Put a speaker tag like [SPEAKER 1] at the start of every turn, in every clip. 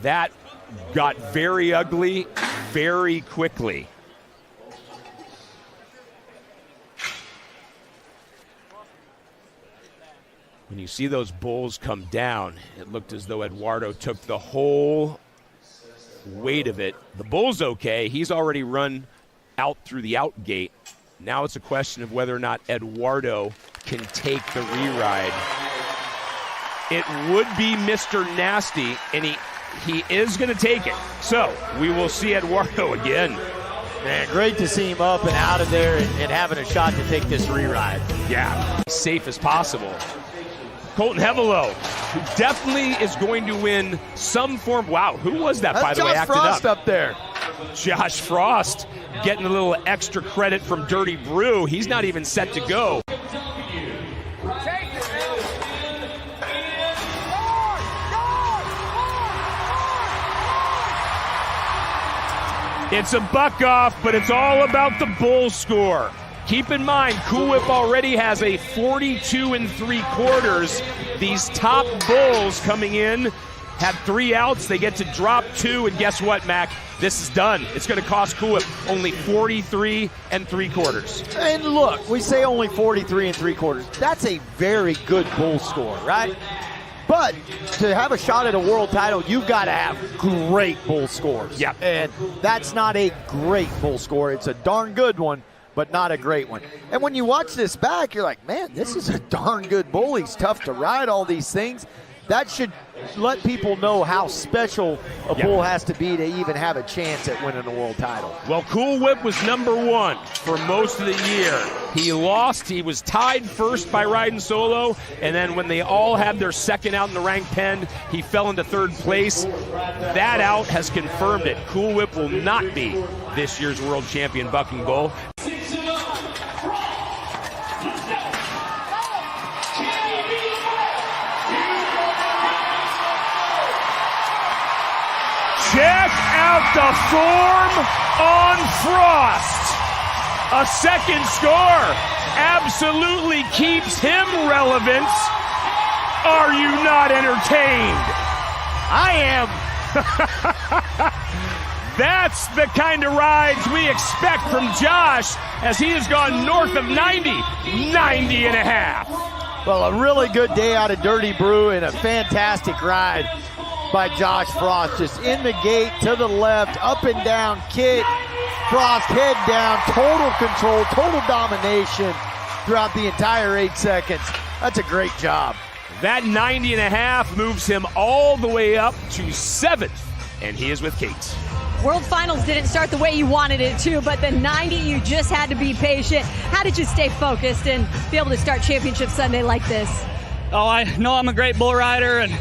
[SPEAKER 1] That got very ugly very quickly. When you see those bulls come down, it looked as though Eduardo took the whole weight of it. The bull's okay. He's already run out through the out gate. Now it's a question of whether or not Eduardo can take the re-ride. It would be Mr. Nasty, and he is going to take it. So we will see Eduardo again.
[SPEAKER 2] Man, great to see him up and out of there and having a shot to take this re-ride.
[SPEAKER 1] Yeah, safe as possible. Colton Hevelo, who definitely is going to win some form. Wow, who was that, by the way?
[SPEAKER 2] Josh Frost up there.
[SPEAKER 1] Josh Frost getting a little extra credit from Dirty Brew. He's not even set to go. It's a buck off, but it's all about the bull score. Keep in mind, Cool Whip already has a 42 3/4. These top bulls coming in have 3 outs. They get to drop 2, and guess what, Mac? This is done. It's going to cost Cool Whip only 43 3/4.
[SPEAKER 2] And look, we say only 43 3/4. That's a very good bull score, right? But to have a shot at a world title, you've got to have great bull scores.
[SPEAKER 1] Yeah.
[SPEAKER 2] And that's not a great bull score. It's a darn good one, but not a great one. And when you watch this back, you're like, man, this is a darn good bull. He's tough to ride, all these things. That should let people know how special a bull has to be to even have a chance at winning a world title.
[SPEAKER 1] Well, Cool Whip was #1 for most of the year. He lost. He was tied first by riding solo, and then when they all had their second out in the ranked pen, he fell into 3rd place. That out has confirmed it. Cool Whip will not be this year's world champion bucking bull. Check out the form on Frost. A second score absolutely keeps him relevant. Are you not entertained?
[SPEAKER 2] I am.
[SPEAKER 1] That's the kind of rides we expect from Josh, as he has gone north of 90 and a half.
[SPEAKER 2] Well, a really good day out of Dirty Brew and a fantastic ride by Josh Frost. Just in the gate, to the left, up and down, kick, Frost head down, total control, total domination throughout the entire 8 seconds. That's a great job.
[SPEAKER 1] That 90 and a half moves him all the way up to 7th, and he is with Kate.
[SPEAKER 3] World Finals didn't start the way you wanted it to, but the 90, you just had to be patient. How did you stay focused and be able to start Championship Sunday like this?
[SPEAKER 4] Oh, I know I'm a great bull rider and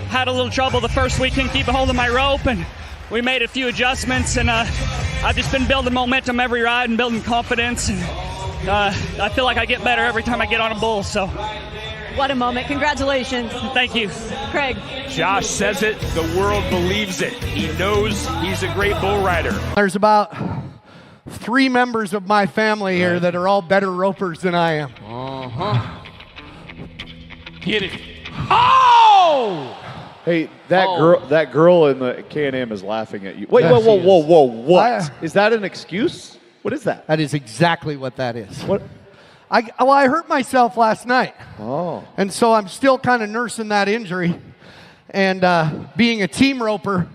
[SPEAKER 4] had a little trouble the first weekend keeping hold of my rope, and we made a few adjustments, and I've just been building momentum every ride and building confidence, and I feel like I get better every time I get on a bull, so.
[SPEAKER 3] What a moment. Congratulations.
[SPEAKER 4] Thank you.
[SPEAKER 3] Craig.
[SPEAKER 1] Josh says it, the world believes it. He knows he's a great bull rider.
[SPEAKER 5] There's about 3 members of my family here that are all better ropers than I am.
[SPEAKER 6] Get it. Oh!
[SPEAKER 7] Hey, that girl in the K&M is laughing at you. Wait, whoa, what? Is that an excuse? What is that?
[SPEAKER 5] That is exactly what that is.
[SPEAKER 7] What?
[SPEAKER 5] I hurt myself last night.
[SPEAKER 7] Oh.
[SPEAKER 5] And so I'm still kind of nursing that injury. And being a team roper,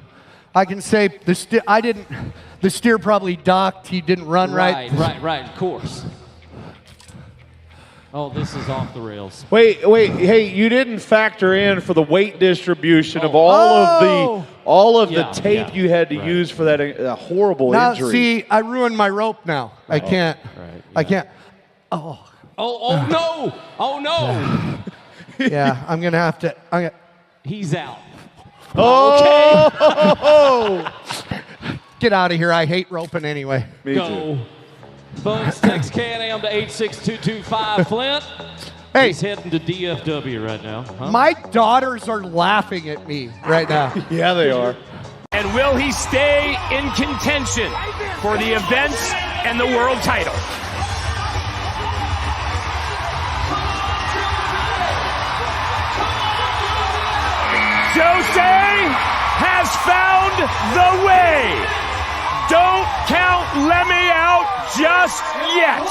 [SPEAKER 5] I can say the steer probably ducked. He didn't run right.
[SPEAKER 6] Right, of course. Oh, this is off the rails.
[SPEAKER 7] Wait, hey, you didn't factor in for the weight distribution of all of the tape you had to use for that horrible injury.
[SPEAKER 5] See, I ruined my rope now. I can't. I can't.
[SPEAKER 6] Oh no! Oh no!
[SPEAKER 5] Yeah, I'm gonna have to.
[SPEAKER 6] He's out.
[SPEAKER 5] Oh! Okay. Get out of here! I hate roping anyway.
[SPEAKER 7] Me too.
[SPEAKER 6] Folks, text K&M to 86225 Flint.
[SPEAKER 5] Hey,
[SPEAKER 6] he's heading to DFW right now. Huh?
[SPEAKER 5] My daughters are laughing at me right now.
[SPEAKER 7] Yeah, they are.
[SPEAKER 1] And will he stay in contention for the events and the world title? Jose has found just yet.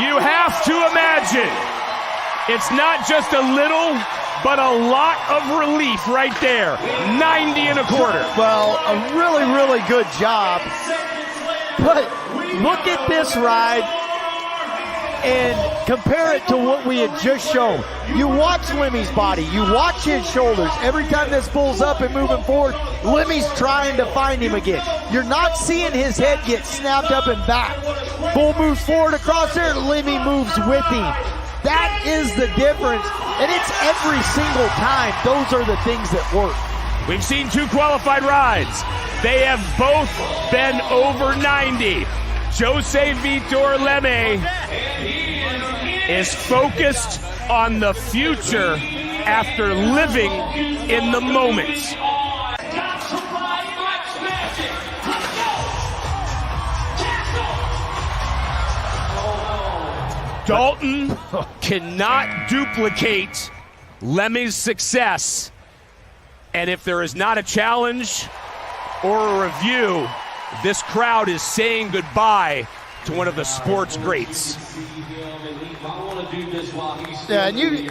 [SPEAKER 1] You have to imagine it's not just a little, but a lot of relief right there. 90 and a quarter.
[SPEAKER 2] Well, a really, really good job. But look at this ride and compare it to what we had just shown. You watch Lemmy's body. You watch his shoulders. Every time this bull's up and moving forward, Lemmy's trying to find him again. You're not seeing his head get snapped up and back. Bull moves forward across there, Lemmy moves with him. That is the difference, and it's every single time. Those are the things that work.
[SPEAKER 1] We've seen 2 qualified rides. They have both been over 90. Jose Vitor Lemme is focused on the future after living in the moment. Dalton cannot duplicate Lemmy's success, and if there is not a challenge or a review, this crowd is saying goodbye to one of the sport's greats.
[SPEAKER 2] Yeah, and you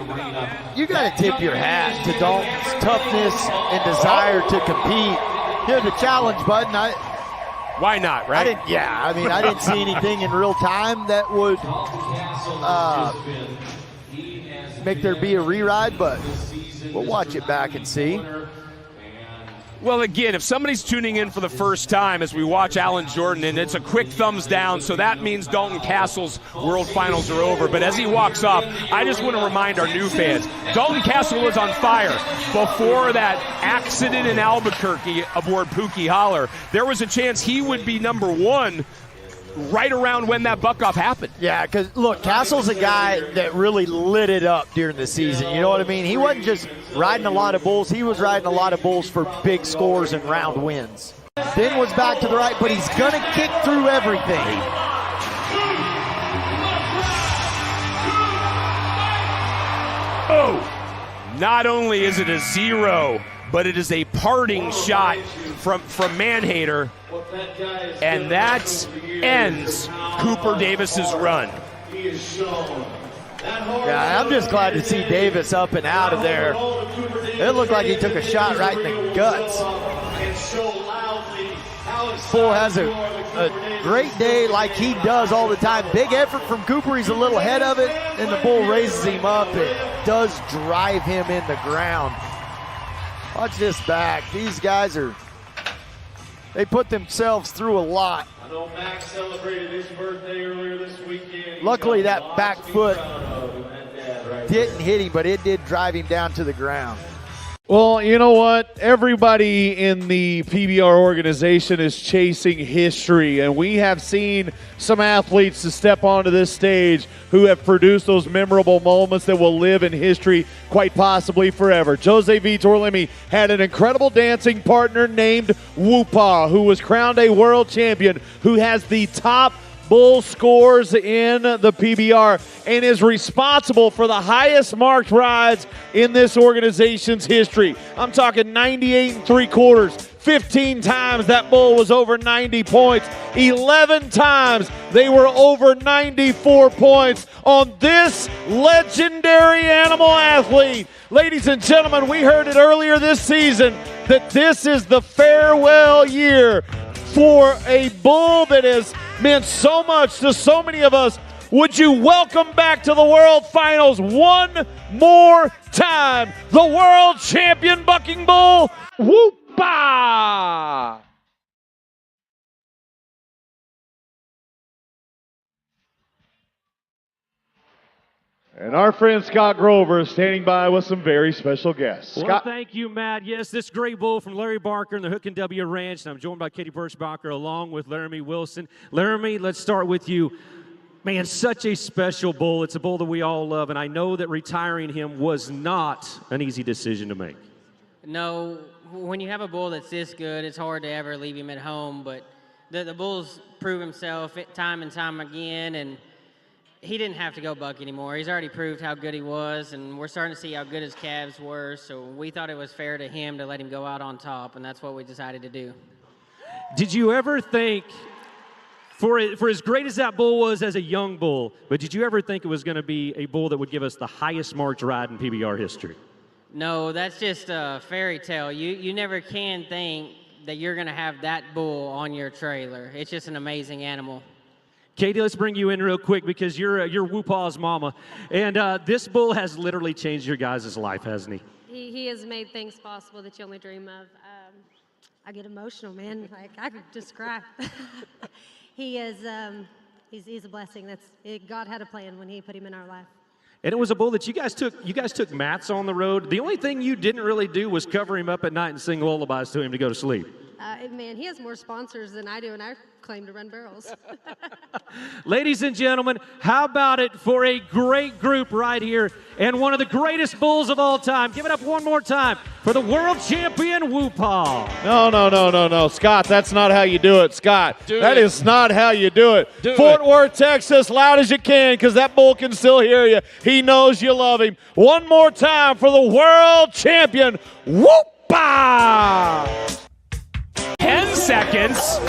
[SPEAKER 2] got to tip your hat to Dalton's toughness and desire to compete. Here's the challenge button.
[SPEAKER 1] Why not, right?
[SPEAKER 2] I didn't see anything in real time that would make there be a re-ride, but we'll watch it back and see.
[SPEAKER 1] Well, again, if somebody's tuning in for the first time as we watch Alan Jordan, and it's a quick thumbs down, so that means Dalton Castle's World Finals are over. But as he walks off, I just want to remind our new fans, Dalton Castle was on fire before that accident in Albuquerque aboard Pookie Holler. There was a chance he would be number 1 right around when that buck-off happened.
[SPEAKER 2] Yeah, because, look, Castle's a guy that really lit it up during the season. You know what I mean? He wasn't just riding a lot of bulls. He was riding a lot of bulls for big scores and round wins. Then was back to the right, but he's going to kick through everything.
[SPEAKER 1] Oh! Not only is it a 0, but it is a parting shot from Manhater, and that ends Cooper Davis's run.
[SPEAKER 2] Yeah, I'm just glad to see Davis up and out of there. It looked like he took a shot right in the guts. Bull has a great day like he does all the time. Big effort from Cooper. He's a little ahead of it, and the bull raises him up. It does drive him in the ground. Watch this back. These guys they put themselves through a lot.
[SPEAKER 7] I know Max celebrated his birthday earlier this weekend.
[SPEAKER 2] Luckily, that back foot didn't hit him, but it did drive him down to the ground.
[SPEAKER 7] Well, you know what? Everybody in the PBR organization is chasing history, and we have seen some athletes to step onto this stage who have produced those memorable moments that will live in history quite possibly forever. Jose Vitor Lemme had an incredible dancing partner named Whoopah, who was crowned a world champion, who has the top bull scores in the PBR and is responsible for the highest marked rides in this organization's history. I'm talking 98 3/4. 15 times that bull was over 90 points. 11 times they were over 94 points on this legendary animal athlete. Ladies and gentlemen, we heard it earlier this season that this is the farewell year for a bull that has meant so much to so many of us. Would you welcome back to the World Finals one more time the world champion bucking bull, Whoopah! And our friend Scott Grover is standing by with some very special guests.
[SPEAKER 6] Well,
[SPEAKER 7] Scott.
[SPEAKER 6] thank you, Matt. Yes, this great bull from Larry Barker and the Hook and W Ranch, and I'm joined by Katie Birchbacher along with Laramie Wilson. Laramie, let's start with you. Man, such a special bull. It's a bull that we all love, and I know that retiring him was not an easy decision to make.
[SPEAKER 8] No, when you have a bull that's this good, it's hard to ever leave him at home, but the bull's proved himself time and time again, and he didn't have to go buck anymore. He's already proved how good he was, and we're starting to see how good his calves were, so we thought it was fair to him to let him go out on top, and that's what we decided to do.
[SPEAKER 6] Did you ever think For as great as that bull was as a young bull, but did you ever think it was going to be a bull that would give us the highest marked ride in PBR history?
[SPEAKER 8] No, that's just a fairy tale. You never can think that you're going to have that bull on your trailer. It's just an amazing animal.
[SPEAKER 6] Katie, let's bring you in real quick because you're Woopaw's mama. And this bull has literally changed your guys' life, hasn't he?
[SPEAKER 9] He has made things possible that you only dream of. I get emotional, man. Like, I could just cry. He is, he's a blessing. God had a plan when he put him in our life.
[SPEAKER 6] And it was a bull that you guys took mats on the road. The only thing you didn't really do was cover him up at night and sing lullabies to him to go to sleep.
[SPEAKER 9] Man, he has more sponsors than I do, and I claim to run barrels.
[SPEAKER 6] Ladies and gentlemen, how about it for a great group right here and one of the greatest bulls of all time. Give it up one more time for the world champion Woopaw.
[SPEAKER 7] No, Scott, that's not how you do it, Scott. That is not how you do it. Fort Worth, Texas, loud as you can because that bull can still hear you. He knows you love him. One more time for the world champion Woopaw.
[SPEAKER 1] 10 seconds.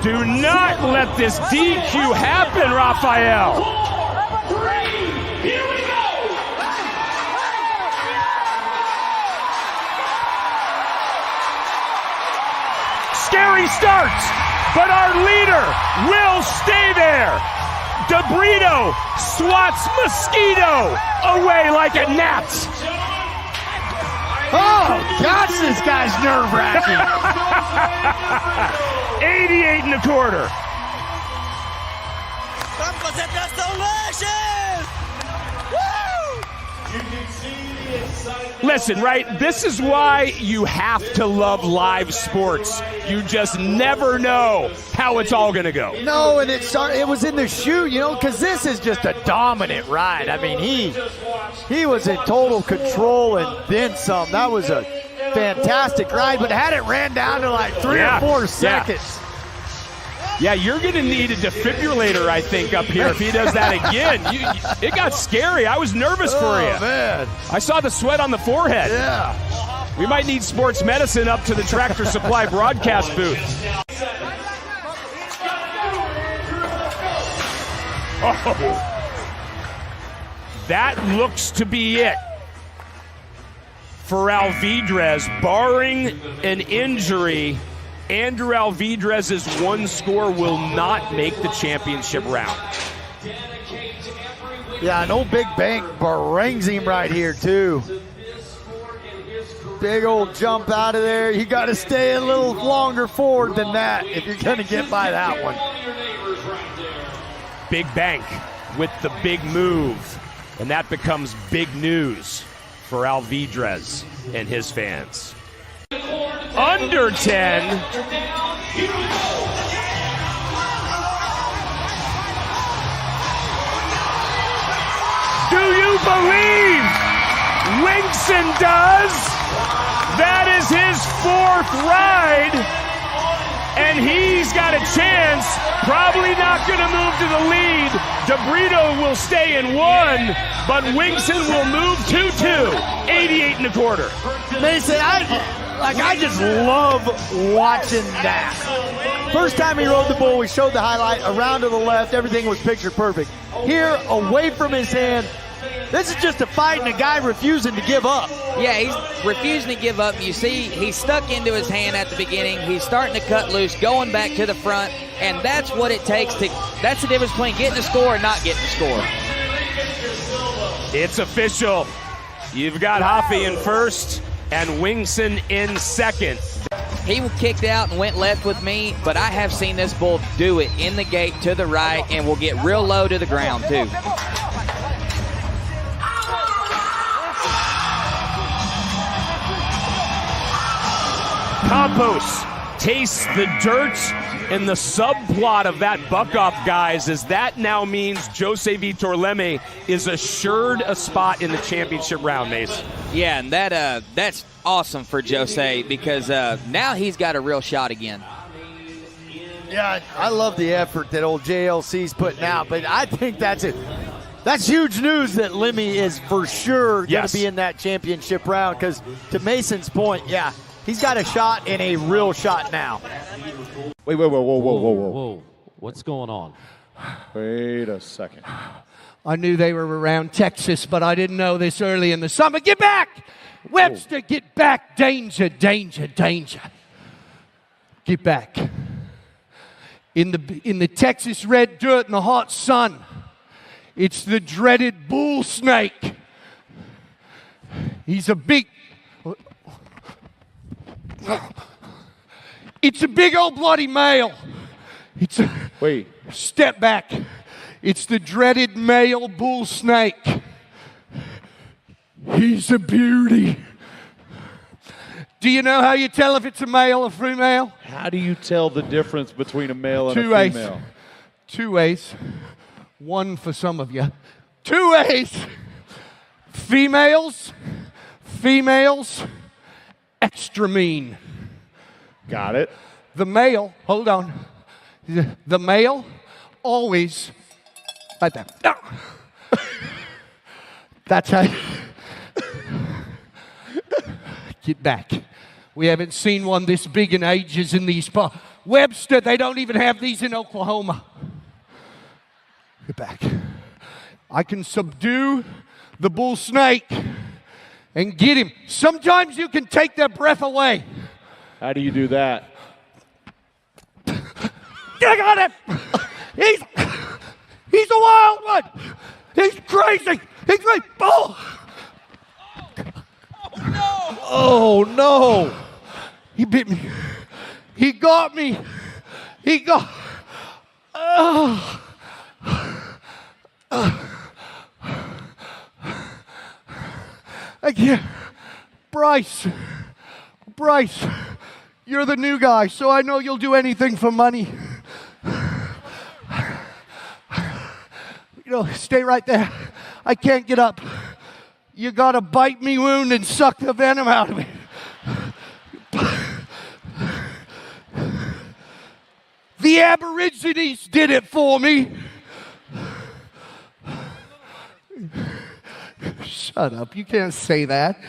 [SPEAKER 1] Do not let this DQ happen, Raphael.
[SPEAKER 10] Here we go.
[SPEAKER 1] Scary start, but our leader will stay there. DeBrito swats Mosquito away like a gnat.
[SPEAKER 2] Oh, gosh, this guy's nerve-wracking.
[SPEAKER 1] 88 and a quarter. Listen, right? This is why you have to love live sports. You just never know how it's all going to go.
[SPEAKER 2] No, and it was in the chute, because this is just a dominant ride. I mean, he was in total control and then some. That was a fantastic ride, but had it ran down to like 3 or 4 seconds.
[SPEAKER 1] Yeah, you're going to need a defibrillator, I think, up here if he does that again. It got scary. I was nervous for you.
[SPEAKER 2] Oh, man.
[SPEAKER 1] I saw the sweat on the forehead.
[SPEAKER 2] Yeah.
[SPEAKER 1] We might need sports medicine up to the Tractor Supply broadcast booth. Oh. That looks to be it for Alvidrez. Barring an injury, Andrew Alvidrez's one score will not make the championship round.
[SPEAKER 2] Yeah, an old Big Bank barings him right here, too. Big old jump out of there. You got to stay a little longer forward than that if you're going to get by that one.
[SPEAKER 1] Big Bank with the big move, and that becomes big news for Alvidrez and his fans. Under 10. Do you believe Winkson does? That is his 4th ride, and he's got a chance. Probably not going to move to the lead. DeBrito will stay in 1, but Winkson will move to 2. 88 and a quarter.
[SPEAKER 2] Mason, I just love watching that. First time he rode the bull, we showed the highlight, around to the left, everything was picture perfect. Here, away from his hand, this is just a fight and a guy refusing to give up.
[SPEAKER 11] Yeah, he's refusing to give up. You see, he's stuck into his hand at the beginning. He's starting to cut loose, going back to the front, and that's what it takes that's the difference between getting a score and not getting a score.
[SPEAKER 1] It's official. You've got Hoffy in first and Winkson in second.
[SPEAKER 11] He kicked out and went left with me, but I have seen this bull do it in the gate to the right and will get real low to the ground, too.
[SPEAKER 1] Campos tastes the dirt in the subplot of that buck-off, guys, as that now means Jose Vitor Leme is assured a spot in the championship round, Mace.
[SPEAKER 11] Yeah, and that's awesome for Jose because now he's got a real shot again.
[SPEAKER 2] Yeah, I love the effort that old JLC's putting out, but I think that's it. That's huge news that Lemme is for sure going to be in that championship round because to Mason's point, yeah, He's got a shot and a real shot now.
[SPEAKER 7] Wait, whoa.
[SPEAKER 6] Whoa. What's going on?
[SPEAKER 7] Wait a second.
[SPEAKER 5] I knew they were around Texas, but I didn't know this early in the summer. Get back! Webster, get back! Danger, danger, danger. Get back. In the Texas red dirt in the hot sun, it's the dreaded bull snake. He's a big... It's a big old bloody male.
[SPEAKER 7] Wait.
[SPEAKER 5] Step back. It's the dreaded male bull snake. He's a beauty. Do you know how you tell if it's a male or female?
[SPEAKER 7] How do you tell the difference between a male and
[SPEAKER 5] Two
[SPEAKER 7] a
[SPEAKER 5] ways.
[SPEAKER 7] female?
[SPEAKER 5] 2 ways. One for some of you. 2 ways. Females, extra mean.
[SPEAKER 7] Got it.
[SPEAKER 5] The male, hold on. The male, always like that. That's how. Get back. We haven't seen one this big in ages in these parts. Webster, they don't even have these in Oklahoma. Get back. I can subdue the bull snake and get him. Sometimes you can take their breath away.
[SPEAKER 7] How do you do that?
[SPEAKER 5] I got him. He's a wild one. He's crazy. He's like, oh.
[SPEAKER 7] Oh, no.
[SPEAKER 5] He bit me. He got me. He got. Again, Bryce, you're the new guy, so I know you'll do anything for money. Stay right there. I can't get up. You gotta bite me wound and suck the venom out of me. The Aborigines did it for me. Shut up, you can't say that.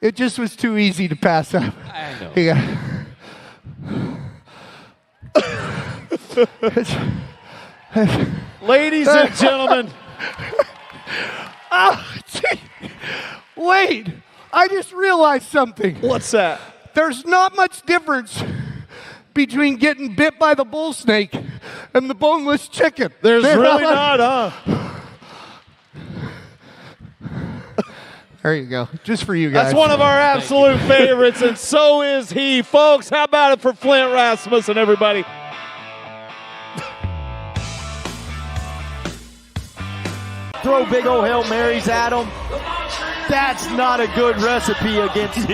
[SPEAKER 5] It just was too easy to pass up.
[SPEAKER 6] I know.
[SPEAKER 5] Yeah.
[SPEAKER 7] Ladies and gentlemen.
[SPEAKER 5] Wait, I just realized something.
[SPEAKER 7] What's that?
[SPEAKER 5] There's not much difference between getting bit by the bull snake and the boneless chicken.
[SPEAKER 7] There's really not, huh?
[SPEAKER 5] There you go. Just for you guys.
[SPEAKER 7] That's one of our absolute favorites, and so is he. Folks, how about it for Flint Rasmussen, everybody?
[SPEAKER 2] Throw big old Hail Marys at him. That's not a good recipe against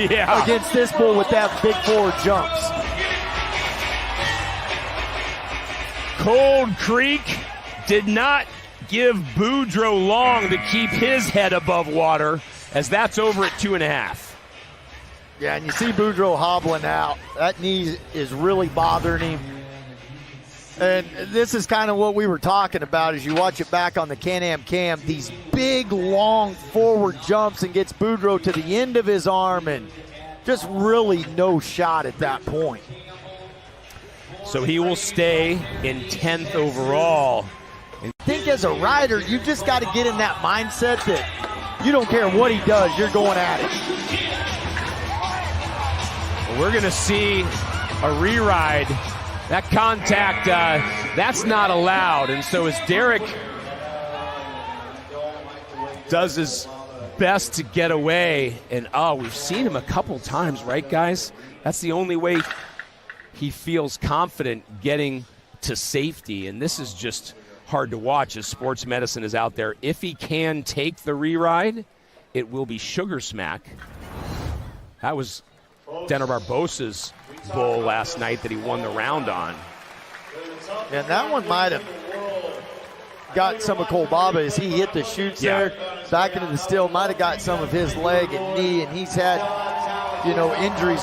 [SPEAKER 2] this bull with that big forward jumps.
[SPEAKER 1] Cold Creek did not give Boudreaux long to keep his head above water, as that's over at 2.5.
[SPEAKER 2] Yeah, and you see Boudreaux hobbling out. That knee is really bothering him. And this is kind of what we were talking about as you watch it back on the Can-Am cam. These big, long forward jumps and gets Boudreaux to the end of his arm and just really no shot at that point.
[SPEAKER 1] So he will stay in 10th overall.
[SPEAKER 2] I think as a rider, you just got to get in that mindset that you don't care what he does, you're going at it.
[SPEAKER 1] We're going to see a re-ride. That contact, that's not allowed. And so as Derek does his best to get away, and we've seen him a couple times, right, guys? That's the only way he feels confident getting to safety. And this is just hard to watch as sports medicine is out there. If he can take the re-ride, it will be sugar smack. That was Denner Barbosa's bull last night that he won the round on.
[SPEAKER 2] And that one might have got some of Kolbaba as he hit the chutes there back into the still, might have got some of his leg and knee, and he's had injuries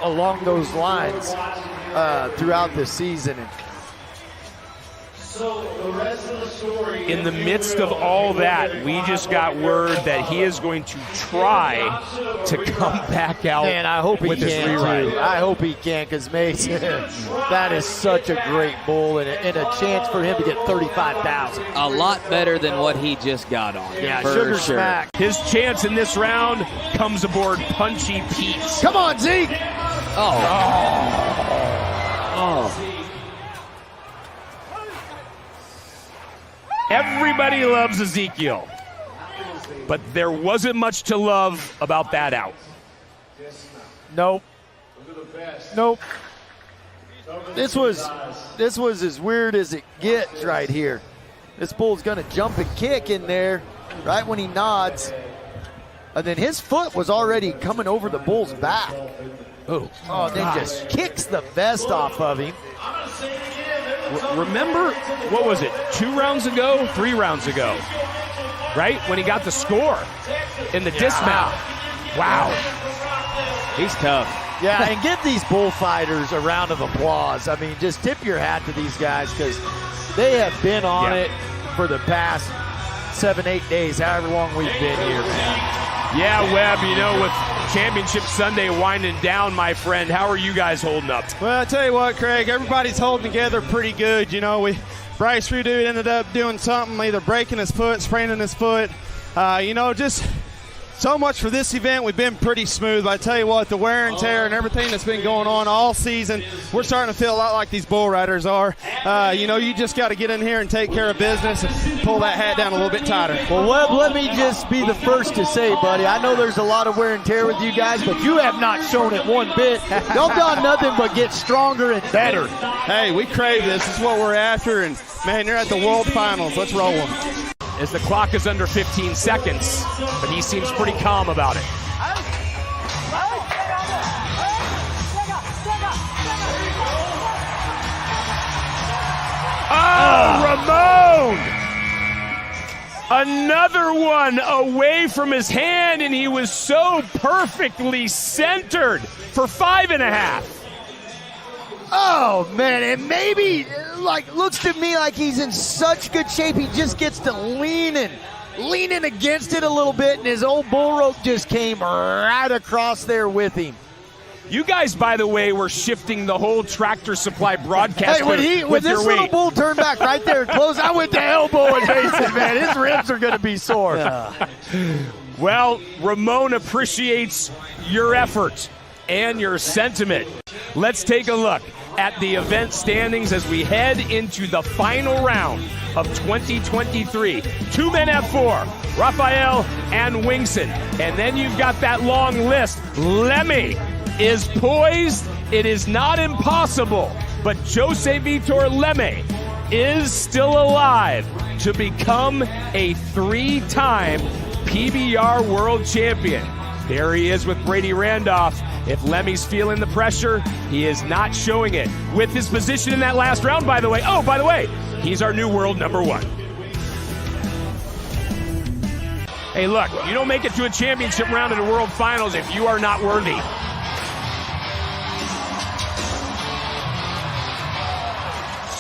[SPEAKER 2] along those lines throughout this season. And
[SPEAKER 1] In the midst of all that, we just got word that he is going to try to come back out.
[SPEAKER 2] Man, I hope he
[SPEAKER 1] with his
[SPEAKER 2] can
[SPEAKER 1] reride.
[SPEAKER 2] too. I hope he can, because Mason, that is such a great bull and a chance for him to get $35,000.
[SPEAKER 11] A lot better than what he just got on.
[SPEAKER 2] Yeah,
[SPEAKER 11] for
[SPEAKER 2] sugar
[SPEAKER 11] sure.
[SPEAKER 2] smack.
[SPEAKER 1] His chance in this round comes aboard Punchy Pete's.
[SPEAKER 2] Come on, Zeke.
[SPEAKER 1] Everybody loves Ezekiel, but there wasn't much to love about that out.
[SPEAKER 2] Nope. This was as weird as it gets right here. This bull's gonna jump and kick in there right when he nods. And then his foot was already coming over the bull's back. Oh, then just kicks the vest off of him.
[SPEAKER 1] Remember, what was it, 3 rounds ago, right? When he got the score in the dismount. Wow.
[SPEAKER 11] He's tough.
[SPEAKER 2] Yeah, and give these bullfighters a round of applause. I mean, just tip your hat to these guys, because they have been on it for the past 7-8 days, however long we've been here, man.
[SPEAKER 1] Yeah, Webb, with Championship Sunday winding down, my friend, how are you guys holding up?
[SPEAKER 10] Well, I tell you what, Craig, everybody's holding together pretty good. Bryce Rudeau ended up doing something, either breaking his foot, spraining his foot. Just so much for this event. We've been pretty smooth. But I tell you what, the wear and tear and everything that's been going on all season, we're starting to feel a lot like these bull riders are. You just got to get in here and take care of business and pull that hat down a little bit tighter.
[SPEAKER 2] Well, Webb, let me just be the first to say, buddy, I know there's a lot of wear and tear with you guys, but you have not shown it one bit. Y'all done nothing but get stronger and better.
[SPEAKER 10] Hey, we crave this. This is what we're after, and, man, you're at the World Finals. Let's roll them.
[SPEAKER 1] As the clock is under 15 seconds, but he seems pretty calm about it. Oh, Ramon! Another one away from his hand, and he was so perfectly centered for 5.5.
[SPEAKER 2] Oh, man, and maybe, looks to me like he's in such good shape, he just gets to leaning against it a little bit, and his old bull rope just came right across there with him.
[SPEAKER 1] You guys, by the way, were shifting the whole Tractor Supply broadcast.
[SPEAKER 2] Hey, when this little bull turned back right there close, I went to elbowing Mason, man. His ribs are going to be sore.
[SPEAKER 1] Well, Ramon appreciates your effort and your sentiment. Let's take a look at the event standings as we head into the final round of 2023. 2 men have 4, Raphael and Wingson. And then you've got that long list. Lemmy is poised. It is not impossible, but Jose Vitor Lemmy is still alive to become a 3-time PBR world champion. There he is with Brady Randolph. If Lemmy's feeling the pressure, he is not showing it. With his position in that last round, by the way, he's our new world number 1. Hey, look, you don't make it to a championship round in the World Finals if you are not worthy.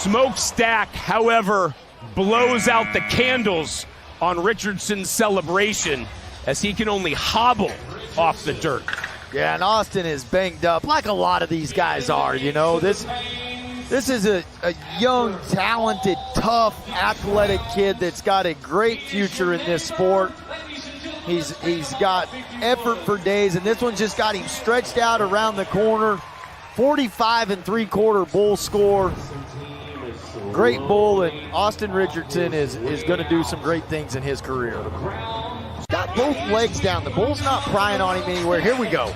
[SPEAKER 1] Smokestack, however, blows out the candles on Richardson's celebration as he can only hobble off the dirt.
[SPEAKER 2] Yeah, and Austin is banged up like a lot of these guys are, This is a young, talented, tough, athletic kid that's got a great future in this sport. He's got effort for days, and this one's just got him stretched out around the corner. 45 3/4 bull score. Great bull, and Austin Richardson is going to do some great things in his career. Got both legs down. The bull's not prying on him anywhere. Here we go.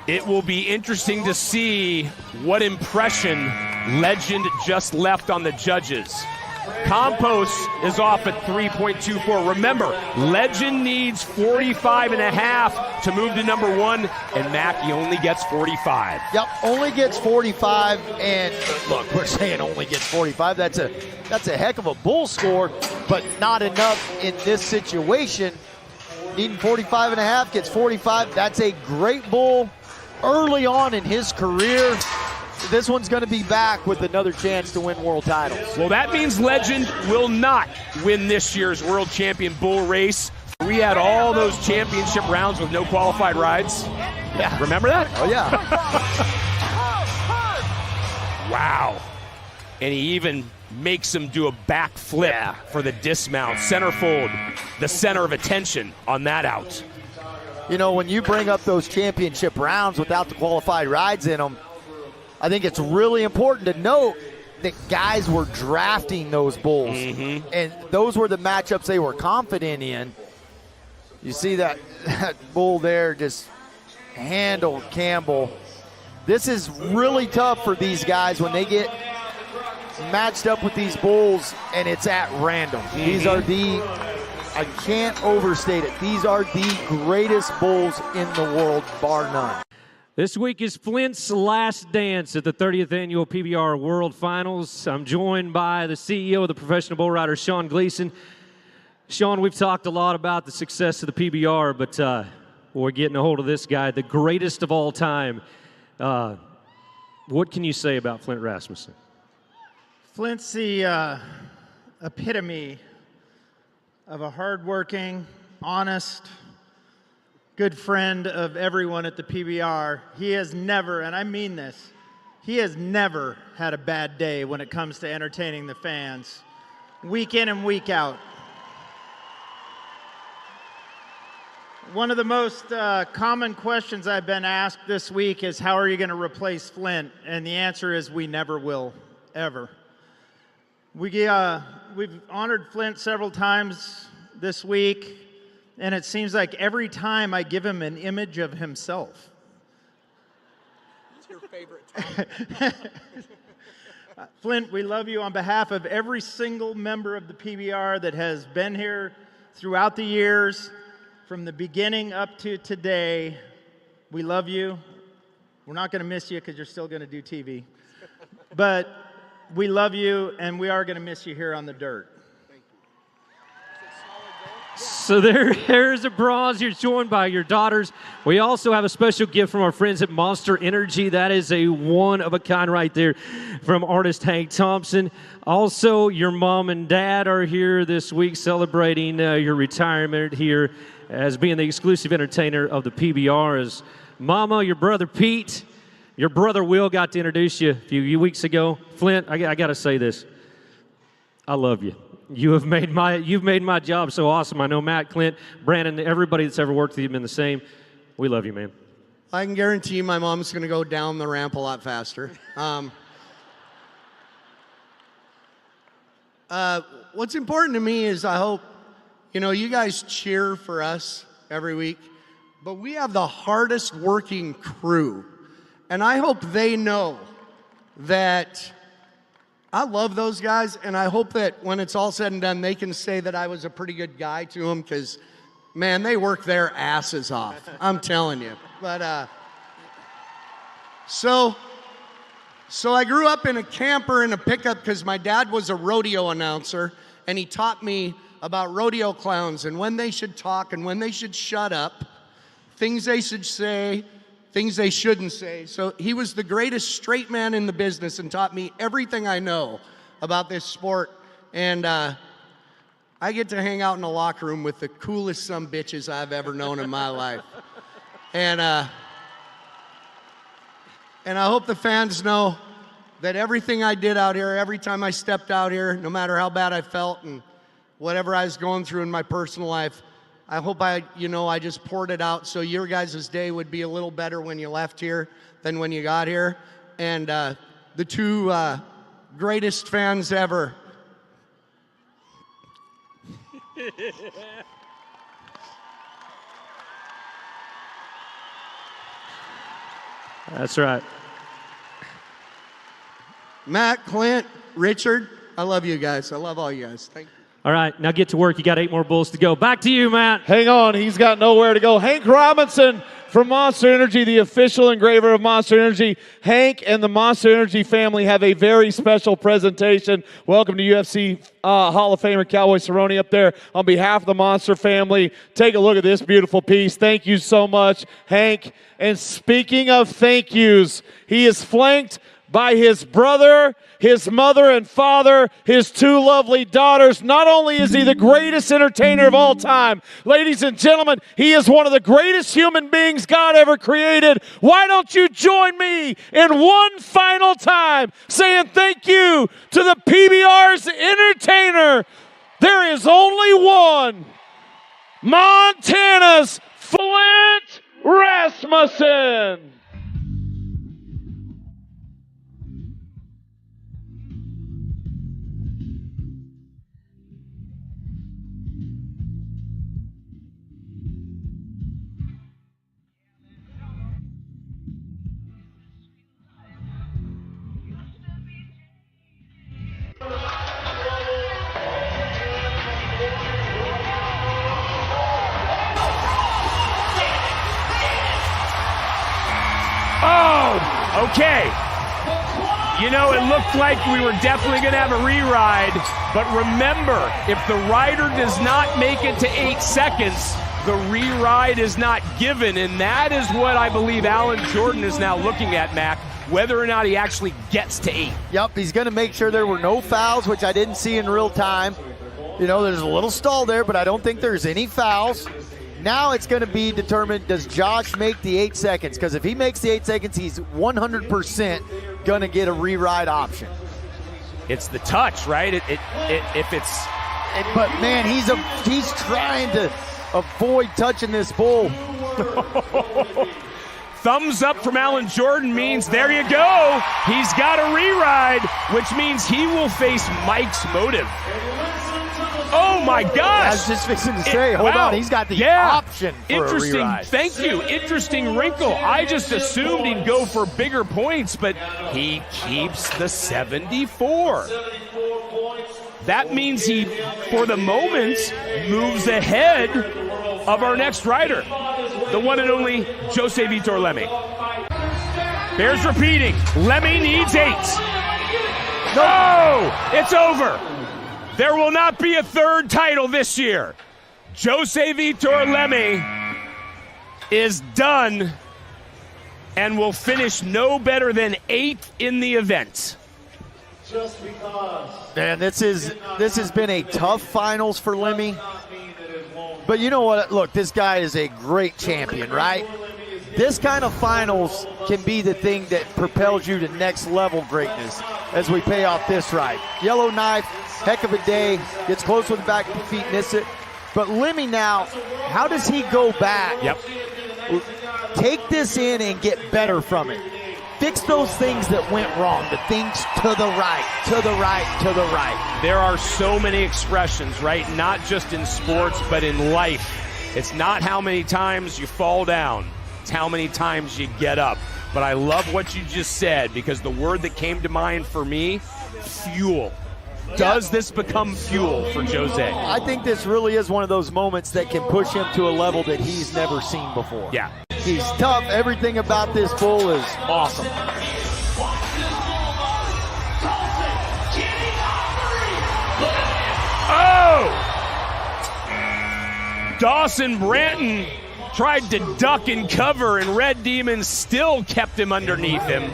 [SPEAKER 1] It will be interesting to see what impression Legend just left on the judges. Campos is off at 3.24. Remember, Legend needs 45.5 to move to number 1, and Mackey only gets 45.
[SPEAKER 2] Yep, only gets 45, and look, we're saying only gets 45. That's a heck of a bull score, but not enough in this situation. Needing 45.5, gets 45. That's a great bull early on in his career. this one's going to be back with another chance to win world titles.
[SPEAKER 1] Well, that means Legend will not win this year's world champion bull race. We had all those championship rounds with no qualified rides.
[SPEAKER 2] Yeah.
[SPEAKER 1] Remember that?
[SPEAKER 2] Oh, yeah.
[SPEAKER 1] Wow. And he even makes him do a backflip for the dismount. Centerfold, the center of attention on that out.
[SPEAKER 2] You know, when you bring up those championship rounds without the qualified rides in them, I think it's really important to note that guys were drafting those bulls.
[SPEAKER 1] Mm-hmm.
[SPEAKER 2] And those were the matchups they were confident in. You see that bull there just handle Campbell. This is really tough for these guys when they get matched up with these bulls and it's at random.
[SPEAKER 1] Mm-hmm.
[SPEAKER 2] These are I can't overstate it, these are the greatest bulls in the world, bar none.
[SPEAKER 6] This week is Flint's last dance at the 30th Annual PBR World Finals. I'm joined by the CEO of the Professional Bull Riders, Sean Gleason. Sean, we've talked a lot about the success of the PBR, but we're getting a hold of this guy, the greatest of all time. What can you say about Flint Rasmussen?
[SPEAKER 12] Flint's the epitome of a hardworking, honest, good friend of everyone at the PBR. He has never, and I mean this, he has never had a bad day when it comes to entertaining the fans, week in and week out. One of the most common questions I've been asked this week is, how are you going to replace Flint? And the answer is, we never will, ever. We've honored Flint several times this week, and it seems like every time I give him an image of himself.
[SPEAKER 5] What's your favorite time?
[SPEAKER 12] Flint, we love you on behalf of every single member of the PBR that has been here throughout the years. From the beginning up to today, we love you. We're not going to miss you because you're still going to do TV. But we love you, and we are going to miss you here on the dirt.
[SPEAKER 5] Thank you.
[SPEAKER 6] So there's a bronze. You're joined by your daughters. We also have a special gift from our friends at Monster Energy. That is a one-of-a-kind right there from artist Hank Thompson. Also, your mom and dad are here this week celebrating your retirement here as being the exclusive entertainer of the PBR. As Mama, your brother Pete, your brother Will got to introduce you a few weeks ago. Flint, I got to say this. I love you. You've made my job so awesome. I know Matt, Clint, Brandon, everybody that's ever worked with you have been the same. We love you, man.
[SPEAKER 5] I can guarantee you my mom's going to go down the ramp a lot faster. What's important to me is I hope, you guys cheer for us every week, but we have the hardest working crew. And I hope they know that I love those guys, and I hope that when it's all said and done, they can say that I was a pretty good guy to them, because, man, they work their asses off. I'm telling you. But, so I grew up in a camper in a pickup because my dad was a rodeo announcer, and he taught me about rodeo clowns and when they should talk and when they should shut up, things they should say, things they shouldn't say. So he was the greatest straight man in the business and taught me everything I know about this sport. And I get to hang out in the locker room with the coolest sumbitches I've ever known in my life. And I hope the fans know that everything I did out here, every time I stepped out here, no matter how bad I felt and whatever I was going through in my personal life, I hope I just poured it out so your guys' day would be a little better when you left here than when you got here. And the two greatest fans ever.
[SPEAKER 6] That's right.
[SPEAKER 5] Matt, Clint, Richard, I love you guys. I love all you guys. Thank you.
[SPEAKER 6] All right, now get to work. You got 8 more bulls to go. Back to you, Matt.
[SPEAKER 7] Hang on, he's got nowhere to go. Hank Robinson from Monster Energy, the official engraver of Monster Energy. Hank and the Monster Energy family have a very special presentation. Welcome to UFC Hall of Famer Cowboy Cerrone up there on behalf of the Monster family. Take a look at this beautiful piece. Thank you so much, Hank. And speaking of thank yous, he is flanked by his brother, his mother and father, his 2 lovely daughters. Not only is he the greatest entertainer of all time, ladies and gentlemen, he is one of the greatest human beings God ever created. Why don't you join me in one final time saying thank you to the PBR's entertainer. There is only one, Montana's Flint Rasmussen.
[SPEAKER 1] Oh, okay. You know, it looked like we were definitely going to have a re-ride, but remember, if the rider does not make it to 8 seconds, the re-ride is not given, and that is what I believe Alan Jordan is now looking at, Mac, whether or not he actually gets to 8.
[SPEAKER 2] Yep, he's going to make sure there were no fouls, which I didn't see in real time. You know, there's a little stall there, but I don't think there's any fouls. Now it's going to be determined, does Josh make the 8 seconds? Because if he makes the 8 seconds, he's 100% going to get a re-ride option.
[SPEAKER 1] It's the touch, right? If it's...
[SPEAKER 2] But, man, he's trying to avoid touching this bull.
[SPEAKER 1] Thumbs up from Alan Jordan means there you go. He's got a re-ride, which means he will face Mike's motive. Oh, my gosh.
[SPEAKER 2] I was just fixing to say, hold on, he's got the option for a re-ride.
[SPEAKER 1] Thank you. Interesting wrinkle. I just assumed he'd go for bigger points, but he keeps the 74. That means he, for the moment, moves ahead of our next rider, the one and only Jose Vitor Lemmy. Bears repeating. Lemmy needs 8. No! It's over. There will not be a third title this year. Jose Vitor Lemmy is done and will finish no better than 8th in the event.
[SPEAKER 2] Just because. Man, this has been a tough finals for Lemmy. But you know what? Look, this guy is a great champion, right? This kind of finals can be the thing that propels you to next level greatness as we pay off this ride. Yellowknife, heck of a day, gets close with the back feet, miss it. But Lemmy now, how does he go back?
[SPEAKER 1] Yep.
[SPEAKER 2] Take this in and get better from it. Fix those things that went wrong, the things to the right, to the right, to the right.
[SPEAKER 1] There are so many expressions, right? Not just in sports, but in life. It's not how many times you fall down. It's how many times you get up. But I love what you just said, because the word that came to mind for me, fuel. Does this become fuel for Jose?
[SPEAKER 2] I think this really is one of those moments that can push him to a level that he's never seen before.
[SPEAKER 1] Yeah.
[SPEAKER 2] He's tough. Everything about this bull is awesome.
[SPEAKER 1] Oh! Dawson Branton tried to duck and cover, and Red Demon still kept him underneath him.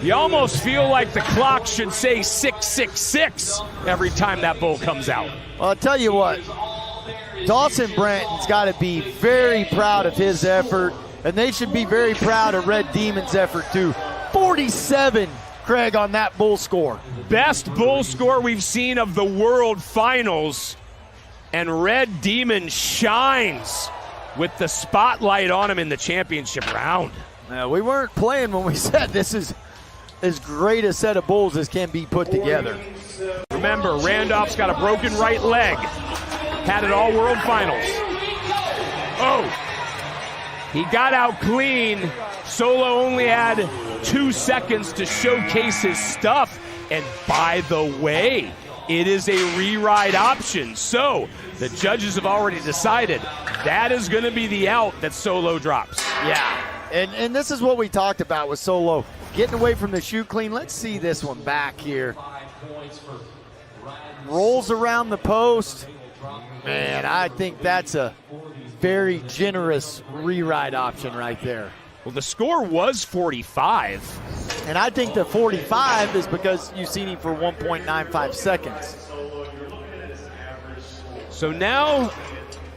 [SPEAKER 1] You almost feel like the clock should say 666 every time that bull comes out.
[SPEAKER 2] Well, I'll tell you what, Dawson Branton's got to be very proud of his effort, and they should be very proud of Red Demon's effort too. 47, Craig, on that bull score.
[SPEAKER 1] Best bull score we've seen of the World Finals, and Red Demon shines with the spotlight on him in the championship round.
[SPEAKER 2] We weren't playing when we said this is as great a set of bulls as can be put together.
[SPEAKER 1] Remember, Randolph's got a broken right leg. Had it all World Finals. Oh, he got out clean. Solo only had 2 seconds to showcase his stuff. And by the way, it is a re-ride option. So the judges have already decided that is going to be the out that Solo drops.
[SPEAKER 2] Yeah, and this is what we talked about with Solo. Getting away from the shoe clean. Let's see this one back here. Rolls around the post. Man, I think that's a very generous re-ride option right there.
[SPEAKER 1] Well, the score was 45.
[SPEAKER 2] And I think the 45 is because you've seen him for 1.95 seconds.
[SPEAKER 1] So now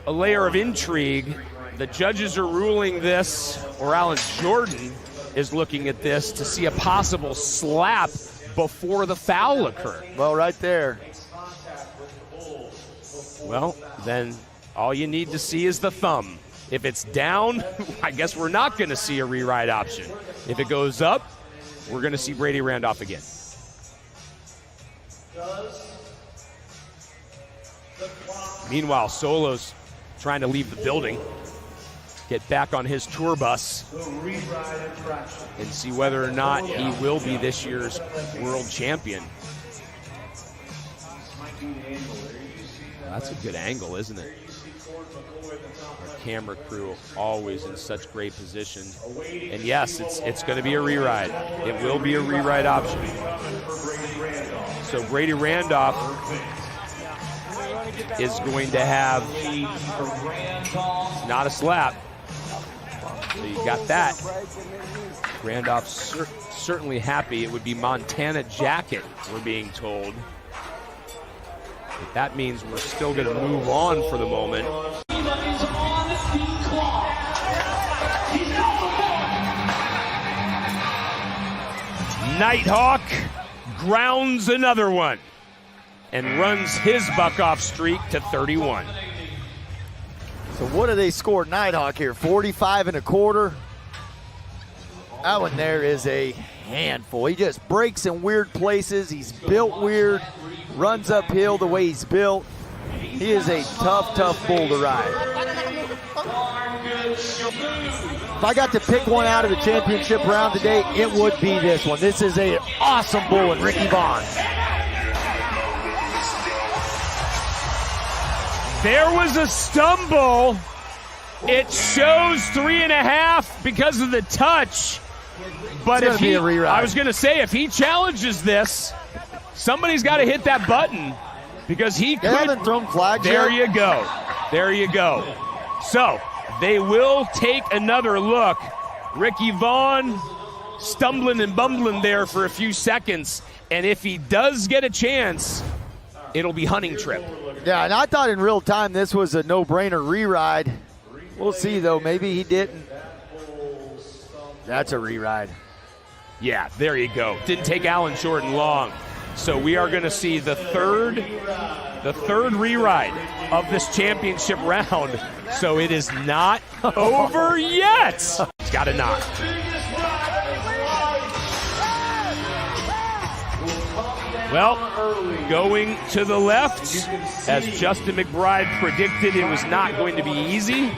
[SPEAKER 1] a layer of intrigue. The judges are ruling this, or Alan Jordan is looking at this to see a possible slap before the foul occurred.
[SPEAKER 2] Well, right there.
[SPEAKER 1] Well, then all you need to see is the thumb. If it's down, I guess we're not going to see a reride option. If it goes up, we're going to see Brady Randolph again. Meanwhile, Solo's trying to leave the building, get back on his tour bus, and see whether or not he will be this year's world champion. That's a good angle, isn't it? Our camera crew always in such great position. And yes, it's going to be a reride. It will be a reride option. So Brady Randolph is going to have not a slap. So you got that. Randolph's certainly happy. It would be Montana jacket, we're being told. But that means we're still going to move on for the moment. Nighthawk grounds another one and runs his buck-off streak to 31.
[SPEAKER 2] So what do they score Nighthawk here? 45 1/4. That one there is a handful. He just breaks in weird places. He's built weird, runs uphill the way he's built. He is a tough, tough bull to ride. If I got to pick one out of the championship round today, it would be this one. This is an awesome bull in Ricky Vaughn.
[SPEAKER 1] There was a stumble. It shows 3.5 because of the touch. But if he, I was going to say, if he challenges this, somebody's got to hit that button because he could.
[SPEAKER 2] They haven't thrown flags
[SPEAKER 1] There
[SPEAKER 2] yet.
[SPEAKER 1] you go. There you go. So they will take another look. Ricky Vaughn stumbling and bumbling there for a few seconds. And if he does get a chance, it'll be hunting trip.
[SPEAKER 2] Yeah, and I thought in real time this was a no-brainer re-ride. We'll see, though. Maybe he didn't. That's a re-ride.
[SPEAKER 1] Yeah, there you go. Didn't take Alan Jordan long. So we are going to see the third re-ride of this championship round. So it is not over yet. He's got a knock. Well, going to the left, as Justin McBride predicted, it was not going to be easy,